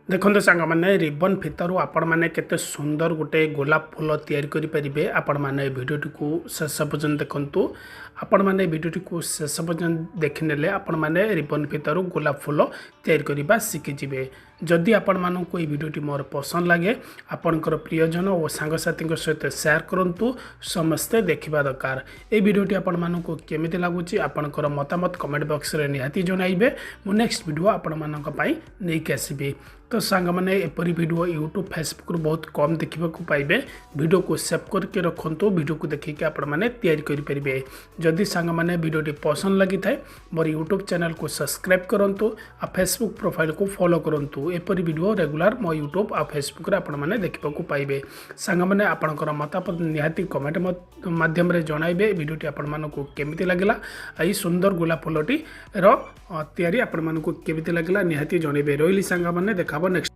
ଦେଖନ୍ତୁ ସାଙ୍ଗମାନେ ରିବନ୍ ଫିତାରୁ ଆପଣମାନେ କେତେ ସୁନ୍ଦର ଗୋଟେ ଗୋଲାପ ଫୁଲ ତିଆରି କରିପାରିବେ। ଆପଣମାନେ ଏ ଭିଡ଼ିଓଟିକୁ ଶେଷ ପର୍ଯ୍ୟନ୍ତ ଦେଖନ୍ତୁ। ଆପଣମାନେ ଏ ଭିଡ଼ିଓଟିକୁ ଶେଷ ପର୍ଯ୍ୟନ୍ତ ଦେଖିନେଲେ ଆପଣମାନେ ରିବନ୍ ଫିତାରୁ ଗୋଲାପ ଫୁଲ ତିଆରି କରିବା ଶିଖିଯିବେ। ଯଦି ଆପଣମାନଙ୍କୁ এই ভিডিওটি ମୋର ପସନ୍ଦ ଲାଗେ ଆପଣଙ୍କର ପ୍ରିୟଜନ ଓ ସାଙ୍ଗସାଥୀଙ୍କ ସହିତ ସେୟାର କରନ୍ତୁ। ସମସ୍ତେ ଦେଖିବା ଦରକାର। এই ଭିଡ଼ିଓଟି ଆପଣମାନଙ୍କୁ କେମିତି ଲାଗୁଛି ଆପଣଙ୍କର ମତାମତ କମେଣ୍ଟ ବକ୍ସରେ ନିହାତି ଜଣାଇବେ। ମୁଁ ନେକ୍ସଟ ଭିଡ଼ିଓ ଆପଣମାନଙ୍କ ପାଇଁ ନେଇକି ଆସିବି। तो सांग मैंने एपरी वीडियो यूट्यूब फेसबुक बहुत कम देखा पाइबे। वीडियो को सेव करके रखु वीडियो को देखिए आपण मैंने तैयारी करेंगे। जदि सांग मैंने वीडियो पसंद लगी थाए मोर यूट्यूब चैनल को सब्सक्राइब करूँ आ फेसबुक प्रोफाइल को फॉलो करूँ। एपरी वीडियो रेगुलर मो यूट्यूब आ फेसबुक आपने देखा पाइबे। सांग मैंने आपंकर मतामत निहाती कमेंट माध्यम जणाइबे। वीडियोटी आपको केमिति लगिला आई सुंदर गोलाप फुलटी तैयारी आपको केमिति लगिला निहाती जनइबे। रही सांग मैंने देखा नेक्स्ट।